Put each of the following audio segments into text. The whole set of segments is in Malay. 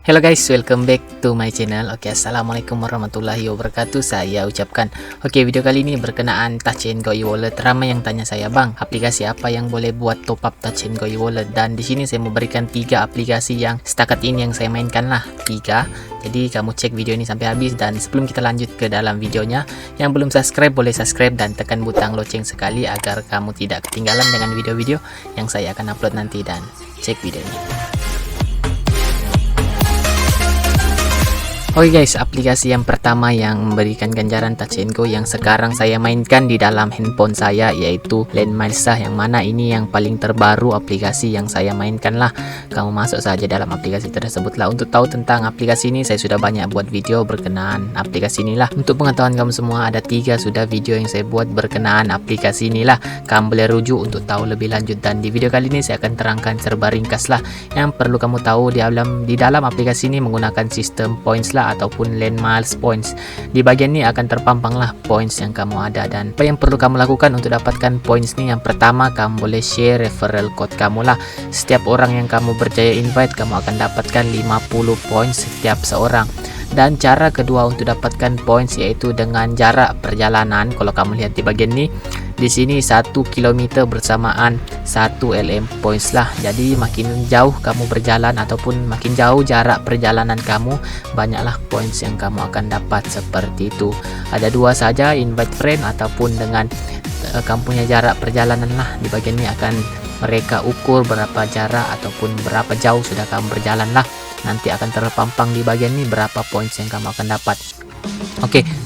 Hello guys, welcome back to my channel. Assalamualaikum warahmatullahi wabarakatuh. Saya ucapkan. Video kali ini berkenaan Touch 'n Go e-wallet. Ramai yang tanya saya, "Bang, aplikasi apa yang boleh buat top up Touch 'n Go e-wallet?" Dan di sini saya mau berikan 3 aplikasi yang setakat ini yang saya mainkan lah, 3. Jadi kamu cek video ini sampai habis, dan sebelum kita lanjut ke dalam videonya, yang belum subscribe boleh subscribe dan tekan butang lonceng sekali agar kamu tidak ketinggalan dengan video-video yang saya akan upload nanti. Dan cek video ini. Guys, aplikasi yang pertama yang memberikan ganjaran Touch 'n Go yang sekarang saya mainkan di dalam handphone saya yaitu Landmiles lah, yang mana ini yang paling terbaru aplikasi yang saya mainkan lah. Kamu masuk saja dalam aplikasi tersebut lah. Untuk tahu tentang aplikasi ini, saya sudah banyak buat video berkenaan aplikasi inilah. Untuk pengetahuan kamu semua, ada 3 sudah video yang saya buat berkenaan aplikasi inilah. Kamu boleh rujuk untuk tahu lebih lanjut, dan di video kali ini saya akan terangkan serba ringkas lah yang perlu kamu tahu di dalam aplikasi ini menggunakan sistem points lah ataupun Landmiles points. Di bagian ini akan terpampang lah points yang kamu ada, dan apa yang perlu kamu lakukan untuk dapatkan points ini. Yang pertama, kamu boleh share referral code kamu lah. Setiap orang yang kamu berjaya invite, kamu akan dapatkan 50 points setiap seorang. Dan cara kedua untuk dapatkan points yaitu dengan jarak perjalanan. Kalau kamu lihat di bagian ini, di sini 1 km bersamaan 1 LM points lah. Jadi makin jauh kamu berjalan ataupun makin jauh jarak perjalanan kamu, banyaklah points yang kamu akan dapat, seperti itu. Ada 2 saja, invite friend ataupun dengan kamu punya jarak perjalanan lah. Di bagian ini akan mereka ukur berapa jarak ataupun berapa jauh sudah kamu berjalan lah. Nanti akan terpampang di bagian ini berapa points yang kamu akan dapat.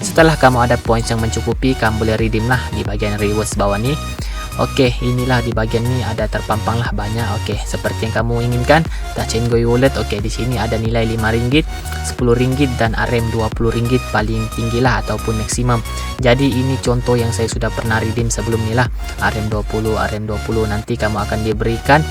Setelah kamu ada points yang mencukupi, kamu boleh redeem lah di bagian rewards bawah nih. Inilah di bagian ini ada terpampang lah banyak. Seperti yang kamu inginkan, Touch 'n Go e-wallet. Di sini ada nilai RM5, RM10 dan RM20 paling tinggi lah ataupun maksimum. Jadi ini contoh yang saya sudah pernah redeem sebelumnya lah, RM20. Nanti kamu akan diberikan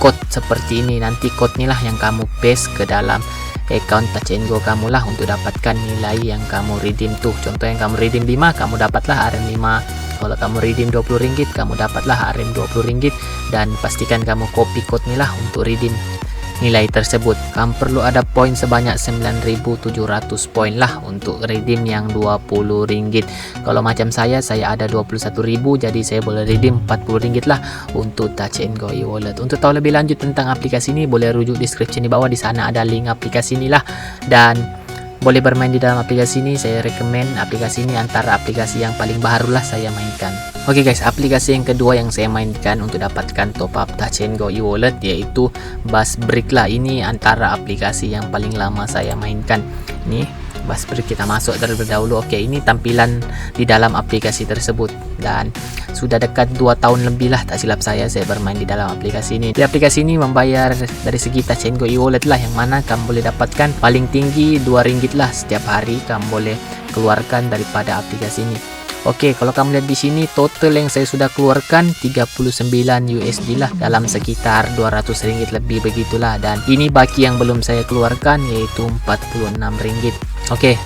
code seperti ini. Nanti code inilah yang kamu paste ke dalam account Touch 'n Go kamu lah untuk dapatkan nilai yang kamu redeem tuh. Contoh yang kamu redeem 5, kamu dapatlah RM5. Kalau kamu redeem RM20, kamu dapatlah RM20. Dan pastikan kamu copy code inilah untuk redeem nilai tersebut. Kamu perlu ada poin sebanyak 9.700 poin lah untuk redeem yang RM20. Kalau macam saya ada 21.000, jadi saya boleh redeem RM40 lah untuk Touch 'n Go e-wallet. Untuk tahu lebih lanjut tentang aplikasi ini, boleh rujuk description di bawah. Di sana ada link aplikasi inilah, dan boleh bermain di dalam aplikasi ini. Saya rekomen aplikasi ini antara aplikasi yang paling baru lah saya mainkan. Guys, aplikasi yang kedua yang saya mainkan untuk dapatkan top up Touch 'n Go e-wallet yaitu Buzzbreak lah. Ini antara aplikasi yang paling lama saya mainkan. Ini Buzzbreak, kita masuk terlebih dahulu. Ini tampilan di dalam aplikasi tersebut, dan sudah dekat 2 tahun lebih lah tak silap saya bermain di dalam aplikasi ini. Di aplikasi ini membayar dari segi Touch 'n Go e-wallet lah, yang mana kamu boleh dapatkan paling tinggi RM2 lah setiap hari kamu boleh keluarkan daripada aplikasi ini. Kalau kamu lihat di sini, total yang saya sudah keluarkan 39 USD lah, dalam sekitar RM200 lebih begitulah. Dan ini baki yang belum saya keluarkan yaitu RM46.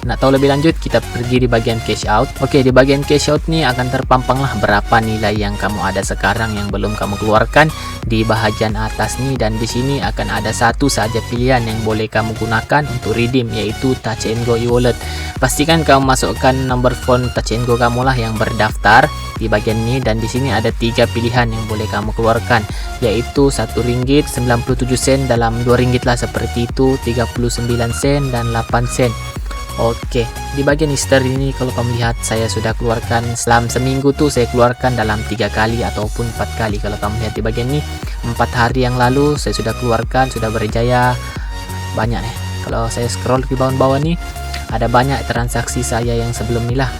Nak tahu lebih lanjut, kita pergi di bagian cash out. Di bagian cash out nih akan terpampang lah berapa nilai yang kamu ada sekarang yang belum kamu keluarkan di bahagian atas nih. Dan di sini akan ada satu saja pilihan yang boleh kamu gunakan untuk redeem, yaitu Touch 'n Go e-wallet. Pastikan kamu masukkan nomor phone Touch 'n Go kamu lah yang berdaftar di bagian ini, dan di sini ada 3 pilihan yang boleh kamu keluarkan, yaitu RM1, 97 sen dalam RM2 lah, seperti itu, 39 sen dan 8 sen. Di bagian history ini kalau kamu lihat, saya sudah keluarkan selama seminggu tuh, saya keluarkan dalam 3 kali ataupun 4 kali. Kalau kamu lihat di bagian ini, 4 hari yang lalu saya sudah keluarkan, sudah berjaya banyak nih. Kalau saya scroll ke bawah-bawah nih, ada banyak transaksi saya yang sebelum ini lah.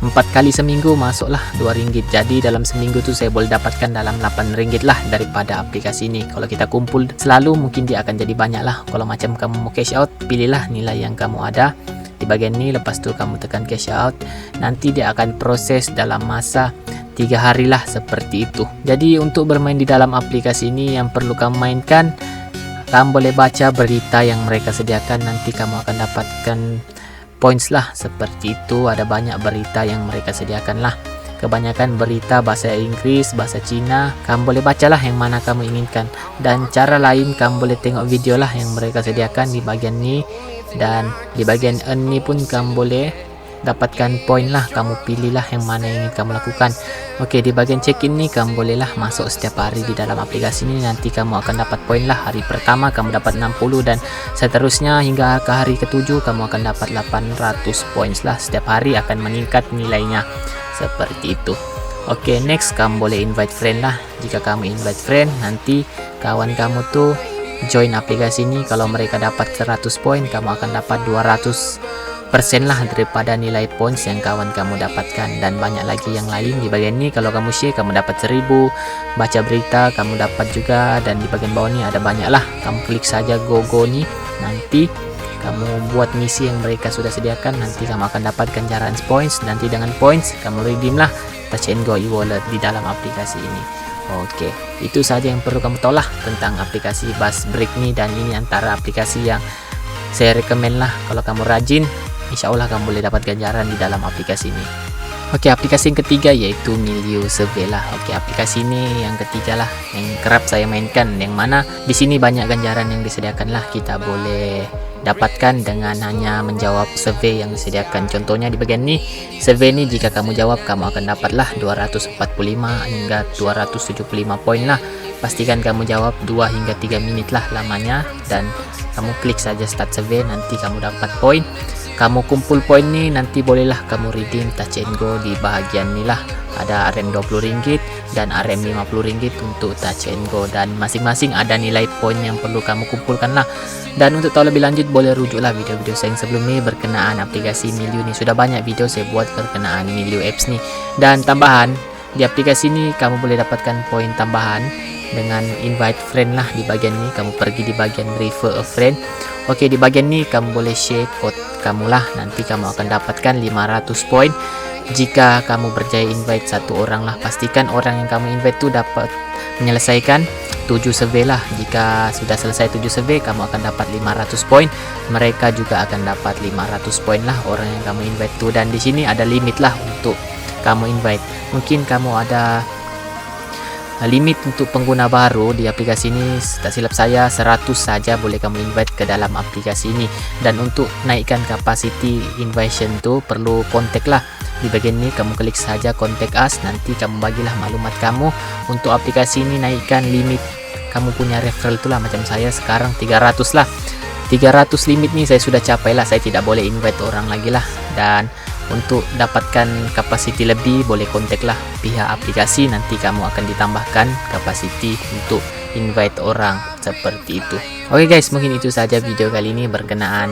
4 kali seminggu masuklah RM2. Jadi dalam seminggu tuh saya boleh dapatkan dalam RM8 lah daripada aplikasi ini. Kalau kita kumpul selalu, mungkin dia akan jadi banyak lah. Kalau macam kamu mau cash out, pilihlah nilai yang kamu ada di bagian ini, lepas tu kamu tekan cash out. Nanti dia akan proses dalam masa 3 hari lah, seperti itu. Jadi untuk bermain di dalam aplikasi ini, yang perlu kamu mainkan, kamu boleh baca berita yang mereka sediakan. Nanti kamu akan dapatkan points lah, seperti itu. Ada banyak berita yang mereka sediakan lah. kebanyakan berita bahasa Inggris, bahasa Cina. Kamu boleh bacalah yang mana kamu inginkan. Dan cara lain kamu boleh tengok video lah yang mereka sediakan di bagian ni. Dan di bagian earn ni pun kamu boleh dapatkan poin lah, kamu pilihlah yang mana yang ingin kamu lakukan. Oke, di bagian check-in nih kamu bolehlah masuk setiap hari di dalam aplikasi ini, nanti kamu akan dapat poin lah. Hari pertama kamu dapat 60 dan seterusnya hingga ke hari ke-7 kamu akan dapat 800 poin lah. Setiap hari akan meningkat nilainya seperti itu. Oke, next kamu boleh invite friend lah. Jika kamu invite friend, nanti kawan kamu tuh join aplikasi ini. Kalau mereka dapat 100 poin, kamu akan dapat 200% lah daripada nilai points yang kawan kamu dapatkan. Dan banyak lagi yang lain di bagian ini. Kalau kamu share, kamu dapat 1000. Baca berita kamu dapat juga. Dan di bagian bawah ini ada banyak lah, kamu klik saja go nih, nanti kamu buat misi yang mereka sudah sediakan, nanti kamu akan dapat ganjaran points. Nanti dengan points kamu redeem lah Touch and Go e-wallet di dalam aplikasi ini. Oke, itu saja yang perlu kamu tahu lah tentang aplikasi Bus Break nih. Dan ini antara aplikasi yang saya rekomen lah. Kalau kamu rajin, insya Allah kamu boleh dapat ganjaran di dalam aplikasi ini. Oke, aplikasi yang ketiga yaitu Milieu Survey lah. Oke, aplikasi ini yang ketiga lah yang kerap saya mainkan, yang mana di sini banyak ganjaran yang disediakan lah. Kita boleh dapatkan dengan hanya menjawab survei yang disediakan. Contohnya di bagian ini, survei ini jika kamu jawab, kamu akan dapatlah 245 hingga 275 poin lah. Pastikan kamu jawab 2 hingga 3 menit lah lamanya, dan kamu klik saja start survey, nanti kamu dapat poin. Kamu kumpul poin nih, nanti bolehlah kamu redeem Touch and Go di bahagian inilah. Ada RM RM20 dan RM RM50 untuk Touch and Go, dan masing-masing ada nilai poin yang perlu kamu kumpulkan lah. Dan untuk tahu lebih lanjut boleh rujuklah video-video saya yang sebelum ini berkenaan aplikasi Milieu nih. Sudah banyak video saya buat berkenaan Milieu apps nih. Dan tambahan, di aplikasi ini kamu boleh dapatkan poin tambahan dengan invite friend lah. Di bagian ini kamu pergi di bagian refer a friend. Oke, di bagian ini kamu boleh share code kamu lah, nanti kamu akan dapatkan 500 poin jika kamu berjaya invite satu orang lah. Pastikan orang yang kamu invite tuh dapat menyelesaikan 7 survei lah. Jika sudah selesai 7 survei, kamu akan dapat 500 poin. Mereka juga akan dapat 500 poin lah, orang yang kamu invite tuh. Dan di sini ada limit lah untuk kamu invite. Mungkin kamu ada limit untuk pengguna baru di aplikasi ini, tak silap saya 100 saja boleh kamu invite ke dalam aplikasi ini. Dan untuk naikkan capacity invitation tuh perlu kontak lah. Di bagian ini kamu klik saja contact us, nanti kamu bagilah maklumat kamu. Untuk aplikasi ini naikkan limit kamu punya referral itulah, macam saya sekarang 300 lah. 300 limit nih saya sudah capai lah, saya tidak boleh invite orang lagi lah. Dan untuk dapatkan capacity lebih boleh kontak lah pihak aplikasi, nanti kamu akan ditambahkan capacity untuk invite orang seperti itu. Oke guys, mungkin itu saja video kali ini berkenaan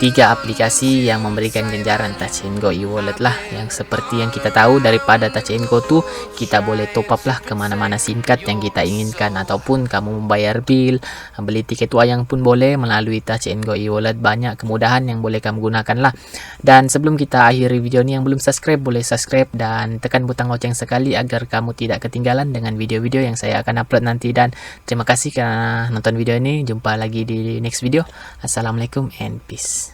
3 aplikasi yang memberikan ganjaran Touch and Go e-wallet lah. Yang seperti yang kita tahu, daripada Touch and Go tuh kita boleh top up lah kemana-mana SIM card yang kita inginkan, ataupun kamu membayar bill, beli tiket wayang pun boleh melalui Touch and Go e-wallet. Banyak kemudahan yang boleh kamu gunakan lah. Dan sebelum kita akhiri video ini, yang belum subscribe boleh subscribe dan tekan butang lonceng sekali agar kamu tidak ketinggalan dengan video-video yang saya akan upload nanti. Dan terima kasih karena nonton video ini. Jumpa lagi di next video. Assalamualaikum and peace.